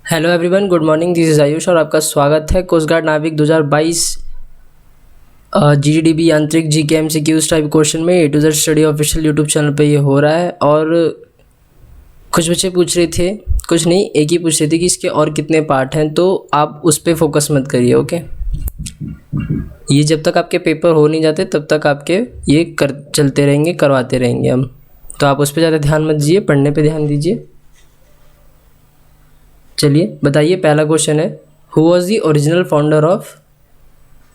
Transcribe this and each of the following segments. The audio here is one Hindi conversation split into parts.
Hello everyone, good morning. This is Ayush और आपका स्वागत है कोस्ट गार्ड नाविक 2022 जीडीबी यांत्रिक जीके एमसीक्यूज टाइप क्वेश्चन में A to Z study official YouTube channel पे ये हो रहा है। और कुछ बच्चे पूछ रहे थे, कुछ नहीं, एक ही पूछ रहे थे कि इसके और कितने पार्ट हैं, तो आप उस पर फोकस मत करिए। ओके, ये जब तक आपके पेपर हो नहीं जाते तब तक आपके ये चलते रहेंगे, करवाते रहेंगे हम, तो आप उस पर ज़्यादा ध्यान मत दीजिए, पढ़ने पे ध्यान दीजिए। चलिए बताइए, पहला क्वेश्चन है, who was the original founder of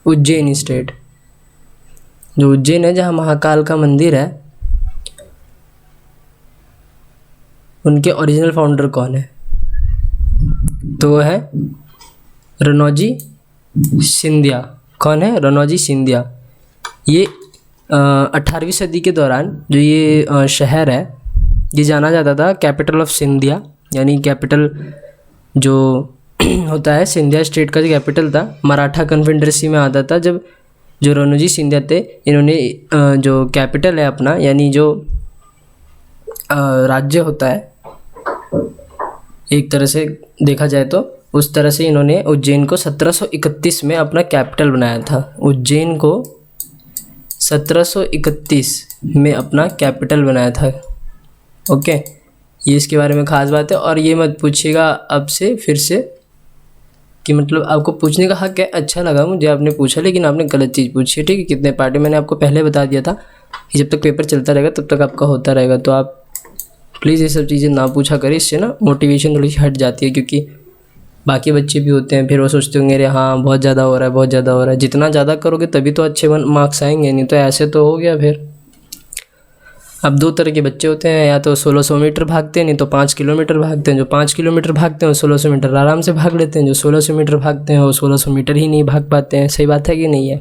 Ujjain state. जो उज्जैन है, जहाँ महाकाल का मंदिर है, उनके ओरिजिनल फाउंडर कौन है? तो वो है रनौजी सिंधिया। कौन है? रनौजी सिंधिया। ये 18वीं सदी के दौरान जो ये शहर है, ये जाना जाता था कैपिटल ऑफ सिंधिया, यानी कैपिटल जो होता है सिंधिया स्टेट का जो कैपिटल था, मराठा कन्फेडरेसी में आता था। जब जो रनौजी सिंधिया थे, इन्होंने जो कैपिटल है अपना, यानी जो राज्य होता है एक तरह से देखा जाए तो, उस तरह से इन्होंने उज्जैन को 1731 में अपना कैपिटल बनाया था। उज्जैन को 1731 में अपना कैपिटल बनाया था। ओके, ये इसके बारे में ख़ास बात है। और ये मत पूछिएगा अब से फिर से कि मतलब आपको पूछने का हक है। अच्छा लगा मुझे आपने पूछा, लेकिन आपने गलत चीज़ पूछी है। ठीक है, कितने पार्ट है मैंने आपको पहले बता दिया था कि जब तक पेपर चलता रहेगा तब तक आपका होता रहेगा। तो आप प्लीज़ ये सब चीज़ें ना पूछा करें, इससे ना मोटिवेशन थोड़ी सी हट जाती है, क्योंकि बाकी बच्चे भी होते हैं, फिर वो सोचते होंगे अरे हाँ बहुत ज़्यादा हो रहा है, बहुत ज़्यादा हो रहा है। जितना ज़्यादा करोगे तभी तो अच्छे मार्क्स आएंगे, नहीं तो ऐसे तो हो गया। फिर अब दो तरह के बच्चे होते हैं, या तो 1600 मीटर भागते हैं, नहीं तो 5 किलोमीटर भागते हैं। जो 5 किलोमीटर भागते हैं वो 1600 मीटर आराम से भाग लेते हैं, जो 1600 मीटर भागते हैं वो 1600 मीटर ही नहीं भाग पाते हैं। सही बात है कि नहीं है?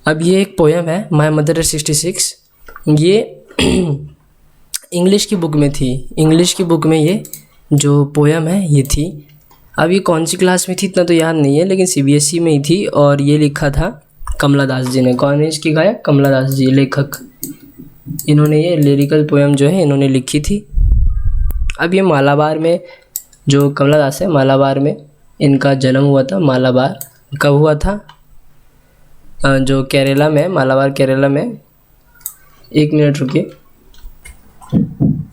अब ये एक पोएम है, माय मदर 66। ये इंग्लिश की बुक में थी। इंग्लिश की बुक में ये जो पोएम है ये थी। अब ये कौन सी क्लास में थी इतना तो याद नहीं है, लेकिन सीबीएसई में ही थी। और ये लिखा था कमला दास जी ने। कौन है इसकी गायक? कमला दास जी, लेखक। इन्होंने ये लिरिकल पोएम जो है इन्होंने लिखी थी। अब ये मालाबार में, जो कमला दास है, मालाबार में इनका जन्म हुआ था। मालाबार कब हुआ था? जो केरला में, मालाबार केरला में। एक मिनट रुकिए,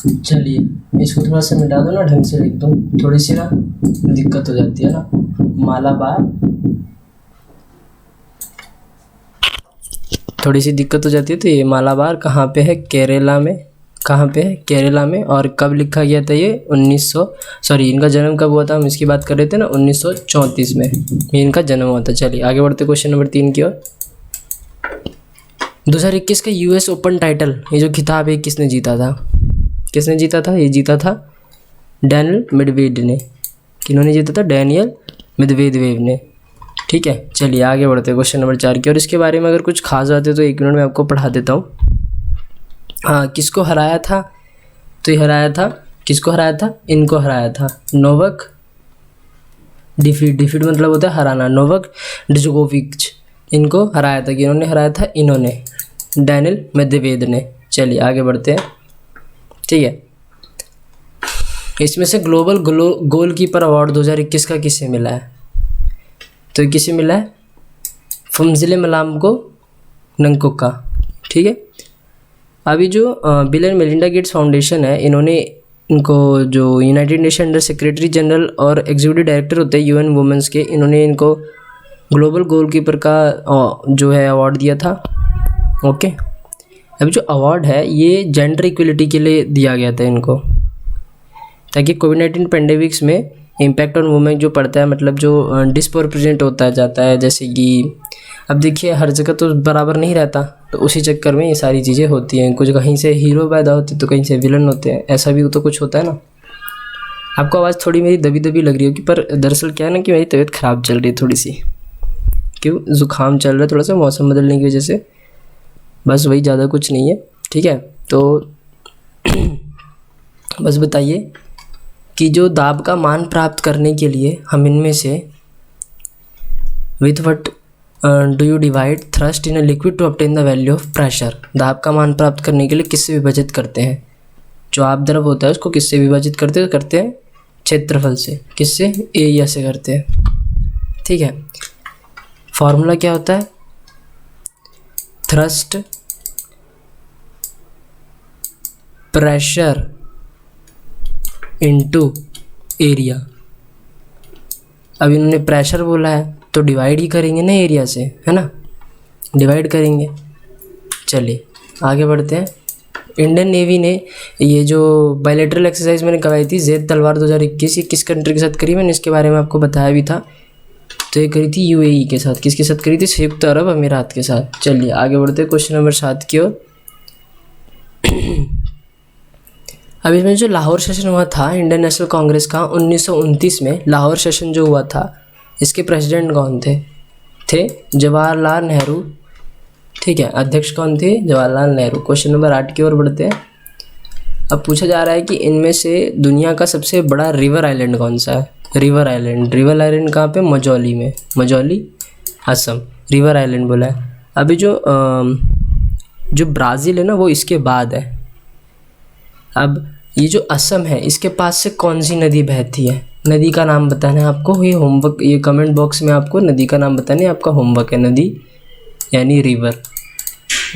चलिए इसको थोड़ा सा मिटा दो ना, ढंग से लिख दो, थोड़ी सी ना दिक्कत हो जाती है ना। मालाबार, थोड़ी सी दिक्कत हो जाती है। तो ये मालाबार कहाँ पे है? केरला में। कहाँ पे है? केरला में। और कब लिखा गया था ये? इनका जन्म कब हुआ था? हम इसकी बात कर रहे थे ना, 1934 में ये इनका जन्म हुआ था। चलिए आगे बढ़ते क्वेश्चन नंबर 3 की ओर। 2021 का यूएस ओपन टाइटल, ये जो खिताब है, किसने जीता था? किसने जीता था? ये जीता था डैनियल मेडवेडेव ने। किन्होंने जीता था? डैनियल मेडवेडेव ने। ठीक है, चलिए आगे बढ़ते हैं क्वेश्चन नंबर 4 की। और इसके बारे में अगर कुछ खास बात है तो 1 मिनट में आपको पढ़ा देता हूँ। हाँ, किसको हराया था? तो ये हराया था, किसको हराया था? इनको हराया था। नोवाक डिफीट मतलब होता है हराना। नोवाक जोकोविच, इनको हराया था। किन्होंने हराया था? इन्होंने, डैनियल मेदवेदेव ने। चलिए आगे बढ़ते हैं। ठीक है, इसमें से ग्लोबल गोलकीपर अवार्ड 2021 का किसे मिला है? तो किसे मिला है? फुमजिले मलाम्को नंगकुका। ठीक है, अभी जो bill and Melinda Gates foundation है, इन्होंने इनको जो United nation under secretary general और एग्जीक्यूटिव डायरेक्टर होते हैं यूएन वुमेंस के, इन्होंने इनको ग्लोबल गोलकीपर का जो है अवार्ड दिया था। ओके, अभी जो अवार्ड है ये जेंडर इक्वलिटी के लिए दिया गया था इनको, ताकि कोविड-19 पेंडेमिक्स में इम्पैक्ट ऑन वुमेन जो पड़ता है, मतलब जो डिस्प्रोपोर्शनेट होता जाता है। जैसे कि अब देखिए हर जगह तो बराबर नहीं रहता, तो उसी चक्कर में ये सारी चीज़ें होती हैं। कुछ कहीं से हीरो पैदा होते तो कहीं से विलन होते हैं, ऐसा भी तो कुछ होता है ना। आपको आवाज़ थोड़ी मेरी दबी दबी लग रही होगी, पर दरअसल क्या है ना कि मेरी तबीयत ख़राब चल रही है थोड़ी सी। क्यों? ज़ुकाम चल रहा है थोड़ा सा, मौसम बदलने की वजह से, बस वही, ज़्यादा कुछ नहीं है। ठीक है, तो बस बताइए कि जो दाब का मान प्राप्त करने के लिए हम इनमें से with what do you divide thrust in a liquid to obtain the value of pressure. दाब का मान प्राप्त करने के लिए किससे विभाजित करते हैं? जो आप द्रव होता है उसको किससे विभाजित करते हैं? क्षेत्रफल से, किससे, एरिया से करते हैं, ठीक है। फॉर्मूला क्या होता है, थ्रस्ट प्रेशर इनटू एरिया। अब इन्होंने प्रेशर बोला है तो डिवाइड ही करेंगे ना एरिया से, है ना, डिवाइड करेंगे। चलिए आगे बढ़ते हैं। इंडियन नेवी ने ये जो बायलैटरल एक्सरसाइज मैंने करवाई थी जेड तलवार 2021, ये किस कंट्री के साथ करी, मैंने इसके बारे में आपको बताया भी था। तो ये करी थी यूएई के साथ, किसके साथ करी थी, संयुक्त अरब अमीरात के साथ। चलिए आगे बढ़ते हैं क्वेश्चन नंबर 7 की ओर। अब इसमें जो लाहौर सेशन हुआ था इंडियन नेशनल कांग्रेस का 1929 में, लाहौर सेशन जो हुआ था, इसके प्रेसिडेंट कौन थे जवाहरलाल नेहरू, ठीक है। अध्यक्ष कौन थे, जवाहरलाल नेहरू। क्वेश्चन नंबर 8 की ओर बढ़ते हैं। अब पूछा जा रहा है कि इनमें से दुनिया का सबसे बड़ा रिवर आइलैंड कौन सा है। रिवर आइलैंड कहाँ पे, मजौली में, मजौली असम, रिवर आइलैंड बोला है। अभी जो ब्राज़ील है ना वो इसके बाद है। अब ये जो असम है इसके पास से कौन सी नदी बहती है, नदी का नाम बताना है आपको। ये होमवर्क, ये कमेंट बॉक्स में आपको नदी का नाम बताना है, आपका होमवर्क है। नदी यानी रिवर,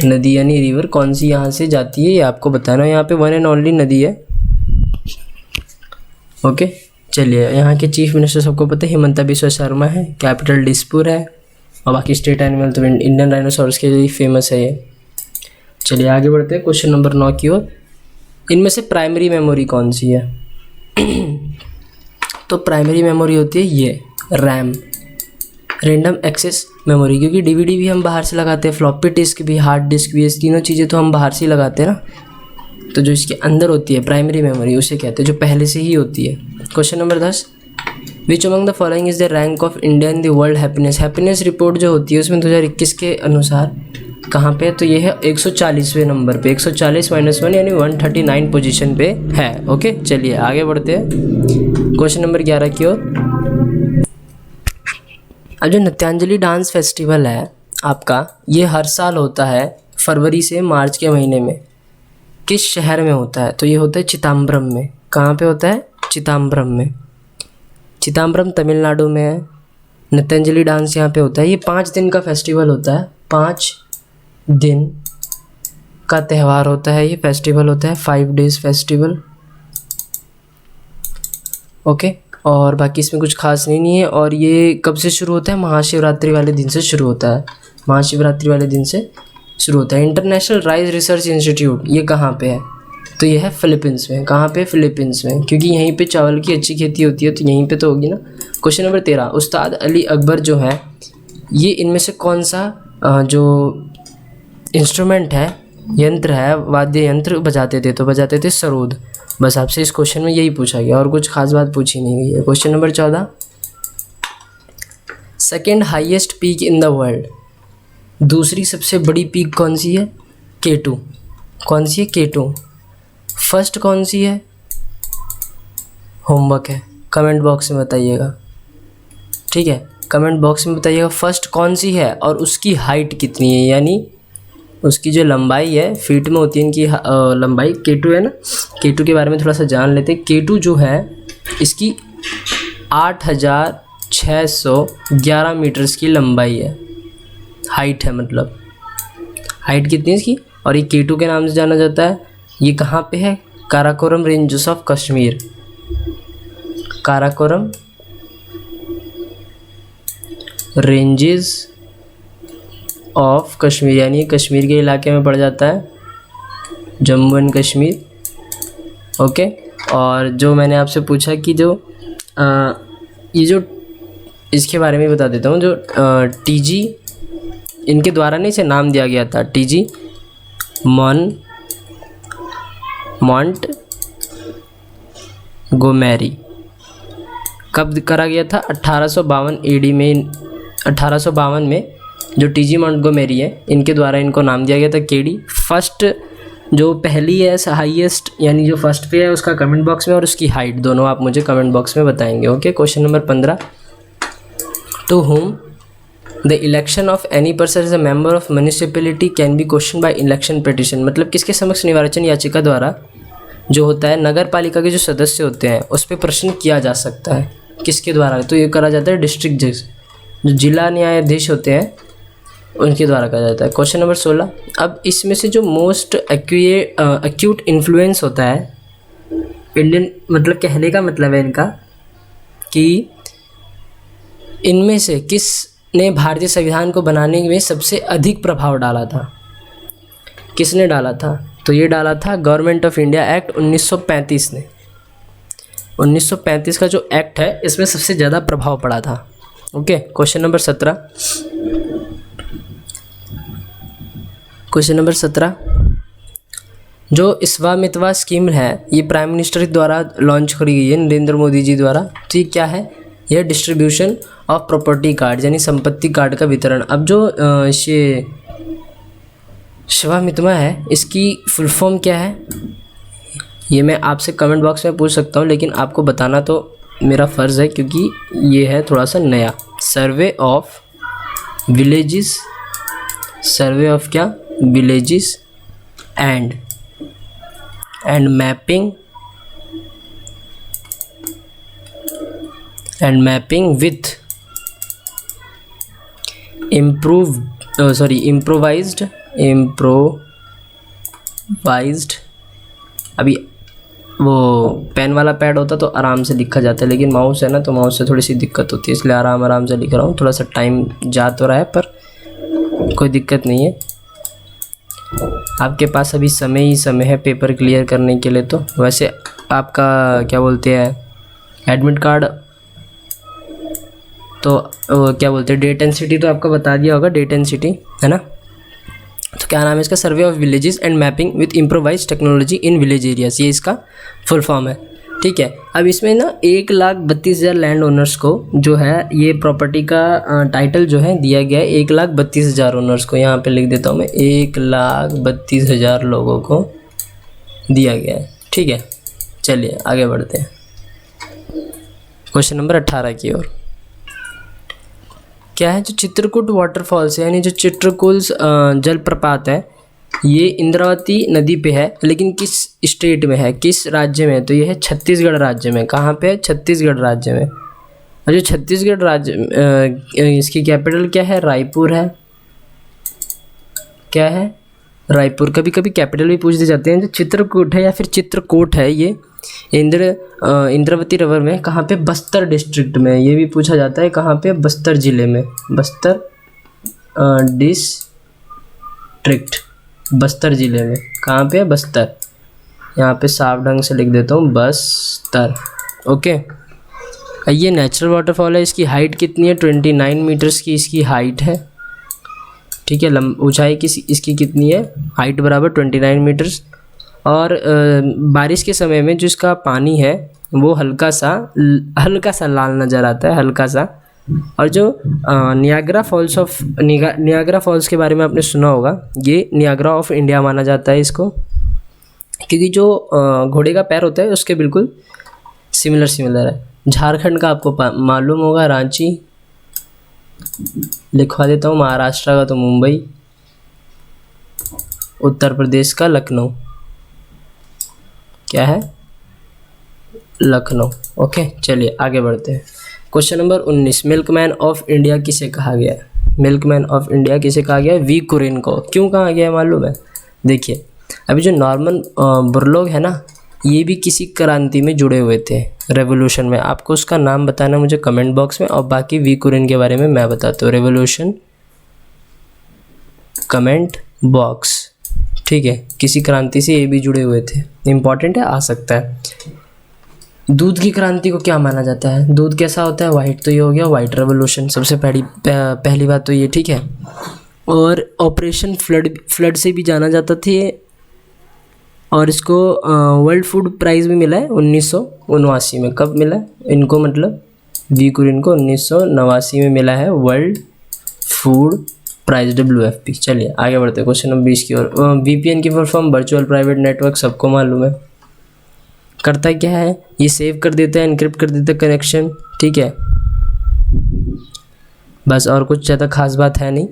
नदी यानी रिवर कौन सी यहाँ से जाती है ये आपको बताना है। यहाँ पे वन एंड ओनली नदी है, ओके। चलिए यहाँ के चीफ मिनिस्टर सबको पता है, हिमंता बिस्वा शर्मा है, कैपिटल दिसपुर है, और बाकी स्टेट एनिमल तो इंडियन राइनोसॉरस के लिए फेमस है ये। चलिए आगे बढ़ते हैं क्वेश्चन नंबर 9 की ओर। इनमें से प्राइमरी मेमोरी कौन सी है, तो प्राइमरी मेमोरी होती है ये रैम, रैंडम एक्सेस मेमोरी, क्योंकि डीवीडी भी हम बाहर से लगाते हैं, फ्लॉपी डिस्क भी, हार्ड डिस्क भी, ये तीनों चीज़ें तो हम बाहर से ही लगाते हैं ना। तो जो इसके अंदर होती है प्राइमरी मेमोरी उसे कहते हैं, जो पहले से ही होती है। Question number 10, which among the following is the rank of India in the world happiness report जो होती है उसमें 2021 के अनुसार कहाँ पे है, तो ये है 140वें नंबर पे, 140-1 यानी 139 पोजीशन पे है, ओके। चलिए आगे बढ़ते हैं क्वेश्चन नंबर 11 की ओर। अब जो नृत्यांजलि डांस फेस्टिवल है आपका, ये हर साल होता है फरवरी से मार्च के महीने में। किस शहर में होता है, तो ये होता है चिदम्बरम में। कहाँ पे होता है, चिदम्बरम में। चिदम्बरम तमिलनाडु में है। नृत्यांजलि डांस यहाँ पे होता है। ये 5 दिन का फेस्टिवल होता है, 5 दिन का त्यौहार होता है, ये फेस्टिवल होता है, 5 डेज़ फेस्टिवल, ओके। और बाकी इसमें कुछ खास नहीं है। और ये कब से शुरू होता है, महाशिवरात्रि वाले दिन से शुरू होता है, महाशिवरात्रि वाले दिन से शुरू होता है। इंटरनेशनल राइस रिसर्च इंस्टीट्यूट ये कहाँ पे है, तो ये है फिलीपींस में। कहाँ पे, फिलीपींस में, क्योंकि यहीं पे चावल की अच्छी खेती होती है तो यहीं पे तो होगी ना। क्वेश्चन नंबर 13, उस्ताद अली अकबर जो है ये इनमें से कौन सा जो इंस्ट्रूमेंट है, यंत्र है, वाद्य यंत्र बजाते थे, तो बजाते थे सरोद। बस आपसे इस क्वेश्चन में यही पूछा गया और कुछ खास बात पूछी नहीं गई है। Question number 14, second highest peak in the world, दूसरी सबसे बड़ी पीक कौन सी है, K2। कौन सी है, K2। फर्स्ट कौन सी है, होमवर्क है, कमेंट बॉक्स में बताइएगा, ठीक है। कमेंट बॉक्स में बताइएगा फर्स्ट कौन सी है और उसकी हाइट कितनी है, यानी उसकी जो लंबाई है, फीट में होती है इनकी लंबाई। K2 है ना, K2 के बारे में थोड़ा सा जान लेते हैं। K2 जो है इसकी 8611 मीटर्स की लंबाई है, हाइट है, मतलब हाइट कितनी है इसकी। और ये K2 के नाम से जाना जाता है। ये कहाँ पे है, Karakoram ranges of Kashmir, Karakoram ranges of Kashmir, यानी कश्मीर के इलाके में पड़ जाता है, जम्मू एंड कश्मीर, ओके। और जो मैंने आपसे पूछा कि जो ये जो इसके बारे में बता देता हूँ, जो TG इनके द्वारा नहीं इसे नाम दिया गया था, TG मॉन्ट गोमेरी। कब करा गया था, 1852 AD में। 1852 में जो TG मॉन्टगोमेरी है इनके द्वारा इनको नाम दिया गया था KD। फर्स्ट जो पहली है हाईएस्ट, यानी जो फर्स्ट पे है उसका कमेंट बॉक्स में, और उसकी हाइट दोनों आप मुझे कमेंट बॉक्स में बताएंगे, okay. Question number 15, to whom the election of any person as a member of municipality can be question by election petition, मतलब किसके समक्ष निर्वाचन याचिका द्वारा जो होता है नगर पालिका के जो सदस्य होते हैं उस पर प्रश्न किया जा सकता है। किसके द्वारा? तो ये करा जाता है डिस्ट्रिक्ट जज, जो जिला न्यायाधीश होते हैं उनके द्वारा करा जाता है। Question number 16। अब इसमें से जो मोस्ट एक्यूट इन्फ्लुएंस होता है इंडियन, मतलब कहने का मतलब है इनका कि इनमें से किसने भारतीय संविधान को बनाने में सबसे अधिक प्रभाव डाला था? किसने डाला था? तो ये डाला था गवर्नमेंट ऑफ इंडिया एक्ट 1935 ने। 1935 का जो एक्ट है इसमें सबसे ज़्यादा प्रभाव पड़ा था। Okay, question number 17। Question number 17, जो स्वामित्व स्कीम है ये प्राइम मिनिस्टर द्वारा लॉन्च करी गई है नरेंद्र मोदी जी द्वारा। तो ये क्या है? यह डिस्ट्रीब्यूशन ऑफ प्रॉपर्टी कार्ड यानी संपत्ति कार्ड का वितरण। अब जो ये स्वामित्व है इसकी फुल फॉर्म क्या है ये मैं आपसे कमेंट बॉक्स में पूछ सकता हूँ, लेकिन आपको बताना तो मेरा फ़र्ज़ है क्योंकि ये है थोड़ा सा नया। Survey of villages, survey of क्या? Villages and mapping with improvised अभी वो पेन वाला पैड होता तो आराम से लिखा जाता है, लेकिन माउस है ना तो माउस से थोड़ी सी दिक्कत होती है, इसलिए आराम से लिख रहा हूँ। थोड़ा सा टाइम जा तो रहा है पर कोई दिक्कत नहीं है। आपके पास अभी समय ही समय है पेपर क्लियर करने के लिए। तो वैसे आपका क्या बोलते हैं एडमिट कार्ड, तो क्या बोलते हैं डेट एंड सिटी तो आपका बता दिया होगा, डेट एंड सिटी है ना। तो क्या नाम है इसका? सर्वे of villages and mapping with improvise technology in village areas, ये इसका फुल फॉर्म है। ठीक है, अब इसमें ना 1,32,000 लैंड ओनर्स को जो है ये प्रॉपर्टी का टाइटल जो है दिया गया है 1,32,000 ओनर्स को। यहाँ पे लिख देता हूँ मैं 1,32,000 लोगों को दिया गया है। ठीक है, चलिए आगे बढ़ते हैं क्वेश्चन नंबर 18 की ओर। क्या है? जो चित्रकूट वाटरफॉल्स है यानी जो चित्रकूट जलप्रपात है ये इंद्रावती नदी पे है, लेकिन किस स्टेट में है, किस राज्य में है? तो ये है छत्तीसगढ़ राज्य में। कहाँ पे है? छत्तीसगढ़ राज्य में। और जो छत्तीसगढ़ राज्य इसकी कैपिटल क्या है? रायपुर है। क्या है? रायपुर। कभी कभी कैपिटल भी पूछ दिए जाते हैं। जो चित्रकूट है या फिर चित्रकूट है ये इंद्रावती रिवर में कहाँ पे? बस्तर डिस्ट्रिक्ट में। ये भी पूछा जाता है कहाँ पे? बस्तर जिले में। बस्तर डिस्ट्रिक्ट, बस्तर जिले में। कहाँ पे है? बस्तर। यहाँ पे साफ ढंग से लिख देता हूँ बस्तर। ओके, ये नेचुरल वाटरफॉल है। इसकी हाइट कितनी है? 29 मीटर्स की इसकी हाइट है। ठीक है, ऊंचाई इसकी कितनी है? हाइट बराबर 29 मीटर्स। और बारिश के समय में जो इसका पानी है वो हल्का सा लाल नज़र आता है, हल्का सा। और जो नियाग्रा फॉल्स के बारे में आपने सुना होगा, ये नियाग्रा ऑफ इंडिया माना जाता है इसको, क्योंकि जो घोड़े का पैर होता है उसके बिल्कुल सिमिलर है। झारखंड का आपको मालूम होगा रांची, लिखवा देता हूँ। महाराष्ट्र का तो मुंबई, उत्तर प्रदेश का लखनऊ। क्या है? लखनऊ। ओके, चलिए आगे बढ़ते हैं। Question number 19, milkman of India किसे कहा गया है? मिल्कमैन ऑफ इंडिया किसे कहा गया है? वी कुरिन को। क्यों कहा गया है मालूम है? देखिए, अभी जो नॉर्मन बोरलॉग है ना, ये भी किसी क्रांति में जुड़े हुए थे, रेवोल्यूशन में। आपको उसका नाम बताना मुझे कमेंट बॉक्स में, और बाकी वी कुरिन के बारे में मैं बताता हूँ। Revolution comment box. ठीक है, किसी क्रांति से ये भी जुड़े हुए थे, इम्पॉर्टेंट है, आ सकता है। दूध की क्रांति को क्या माना जाता है? दूध कैसा होता है? वाइट। तो ये हो गया वाइट रेवोल्यूशन, सबसे पहली बात तो ये। ठीक है, और ऑपरेशन फ्लड से भी जाना जाता था, और इसको वर्ल्ड फूड प्राइज़ भी मिला है 1979 में। कब मिला इनको? मतलब वी कुरिन को 1989 में मिला है वर्ल्ड फूड प्राइज, WFP। चलिए आगे बढ़ते हैं क्वेश्चन नंबर 20 की ओर। VPN की full form virtual private network, सबको मालूम है। करता क्या है? ये सेव कर देता है, इनक्रिप्ट कर देता है कनेक्शन। ठीक है, बस, और कुछ ज़्यादा खास बात है नहीं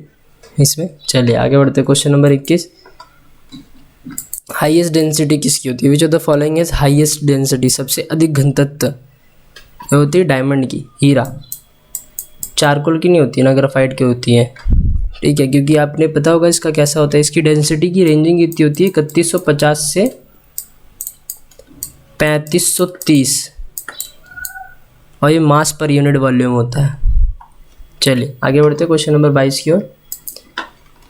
इसमें। चलिए आगे बढ़ते हैं क्वेश्चन नंबर 21। हाईएस्ट डेंसिटी किसकी होती है? Which of the following is highest density, सबसे अधिक घनत्व होती है डायमंड की, हीरा। चारकोल की नहीं होती ना, ग्राफाइट की होती है, ठीक है, क्योंकि आपने पता होगा इसका कैसा होता है, इसकी डेंसिटी की रेंजिंग इतनी होती है 3150 से 3530 और ये मास पर यूनिट वॉल्यूम होता है। चलिए आगे बढ़ते हैं क्वेश्चन नंबर 22 की ओर।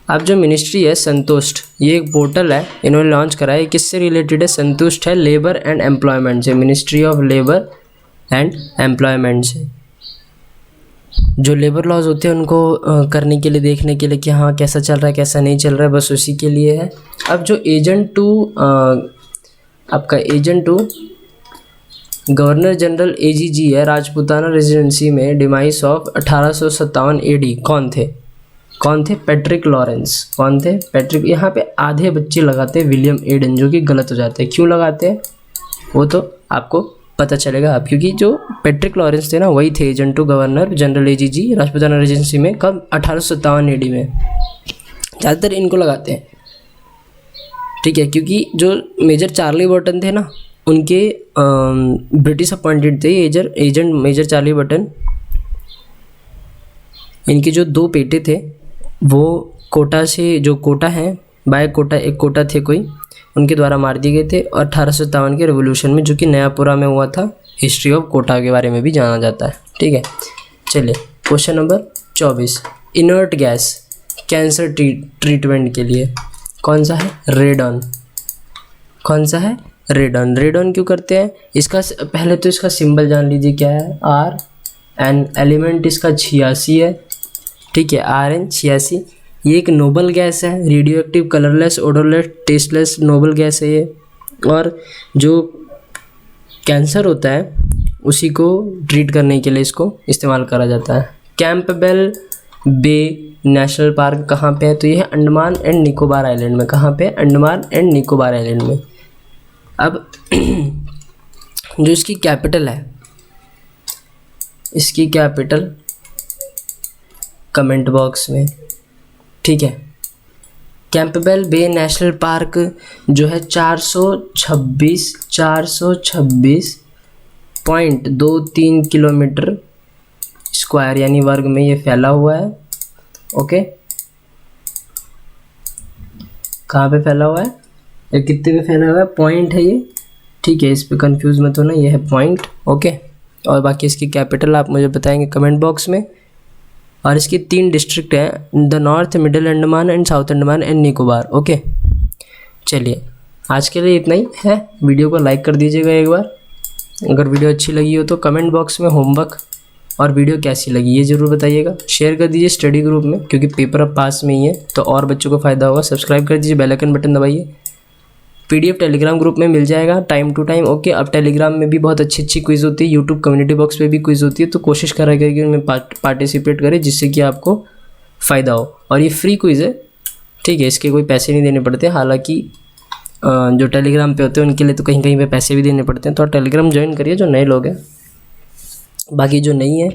अब जो मिनिस्ट्री है संतुष्ट, ये एक पोर्टल है इन्होंने लॉन्च करा है, किससे रिलेटेड है? संतुष्ट है लेबर एंड एम्प्लॉयमेंट से, ministry of labour and employment से। जो लेबर लॉज होते हैं उनको करने के लिए, देखने के लिए कि हाँ कैसा चल रहा है कैसा नहीं चल रहा है, बस उसी के लिए है। अब जो एजेंट टू आपका agent to governor general AGG है राजपूताना रेजिडेंसी में, डिमाइस ऑफ 1857 AD, कौन थे? Patrick Lawrence. कौन थे? पैट्रिक। यहाँ पे आधे बच्चे लगाते हैं विलियम एडन, जो कि गलत हो जाते हैं। क्यों लगाते हैं वो तो आपको पता चलेगा आप, क्योंकि जो पैट्रिक लॉरेंस थे ना वही थे agent to governor general AGG Rajputana residency में, कब? 1857 AD में। ज़्यादातर इनको लगाते हैं, ठीक है, क्योंकि जो मेजर चार्ली बर्टन थे ना उनके ब्रिटिश अपॉइंटेड थे एजेंट मेजर चार्ली बर्टन। इनके जो 2 बेटे थे वो कोटा से, जो कोटा हैं बाय कोटा, एक कोटा थे कोई, उनके द्वारा मार दिए गए थे। और 1857 के रेवोल्यूशन में, जो कि नयापुरा में हुआ था, हिस्ट्री ऑफ कोटा के बारे में भी जाना जाता है, ठीक है। चलिए question number 24। Inert gas cancer treatment के लिए कौन सा है? रेडॉन। कौन सा है? रेडॉन। रेडॉन क्यों करते हैं? इसका पहले तो इसका सिंबल जान लीजिए क्या है, RN। एलिमेंट इसका 86 है, ठीक है, RN 86। ये एक नोबल गैस है, radio active, colourless, odourless, tasteless noble gas है ये। और जो कैंसर होता है उसी को ट्रीट करने के लिए इसको इस्तेमाल करा जाता है। कैंपबेल बे नेशनल पार्क कहाँ पे है? तो ये है अंडमान एंड निकोबार आइलैंड में। कहाँ पे? अंडमान एंड निकोबार आइलैंड में। अब जो इसकी कैपिटल है, इसकी कैपिटल कमेंट बॉक्स में, ठीक है। कैंपबेल बे नेशनल पार्क जो है 426.23 किलोमीटर स्क्वायर यानी वर्ग में ये फैला हुआ है, ओके। कहाँ पे फैला हुआ है? ये कितने पे फैला हुआ है? पॉइंट है ये, ठीक है, इस पे कंफ्यूज मत होना, ये है पॉइंट, ओके। और बाकी इसकी कैपिटल आप मुझे बताएंगे कमेंट बॉक्स में। और इसकी 3 डिस्ट्रिक्ट हैं, the north, middle Andaman and south Andaman and Nicobar, okay. चलिए आज के लिए इतना ही है। वीडियो को लाइक कर दीजिएगा एक बार। अगर वीडियो अच्छी लगी हो तो कमेंट बॉक्स में होमवर्क और वीडियो कैसी लगी ये ज़रूर बताइएगा। शेयर कर दीजिए स्टडी ग्रुप में, क्योंकि पेपर अब पास में ही है तो और बच्चों को फ़ायदा होगा। सब्सक्राइब कर दीजिए, बेल आइकन बटन दबाइए। PDF टेलीग्राम ग्रुप में मिल जाएगा टाइम टू टाइम, ओके। अब टेलीग्राम में भी बहुत अच्छी क्विज़ होती है, यूट्यूब कम्युनिटी बॉक्स पे भी क्विज़ होती है, तो कोशिश करा करें कि उनमें पार्टिसिपेट करें जिससे कि आपको फ़ायदा हो। और ये फ्री क्विज़ है, ठीक है, इसके कोई पैसे नहीं देने पड़ते। हालांकि जो टेलीग्राम पे होते हैं उनके लिए तो कहीं कहीं पे पैसे भी देने पड़ते हैं, तो टेलीग्राम ज्वाइन करिए जो नए लोग हैं। बाकी जो नहीं है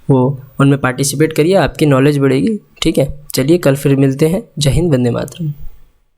वो उनमें पार्टिसिपेट करिए, आपकी नॉलेज बढ़ेगी, ठीक है। चलिए कल फिर मिलते हैं। जय हिंद, वंदे मातरम।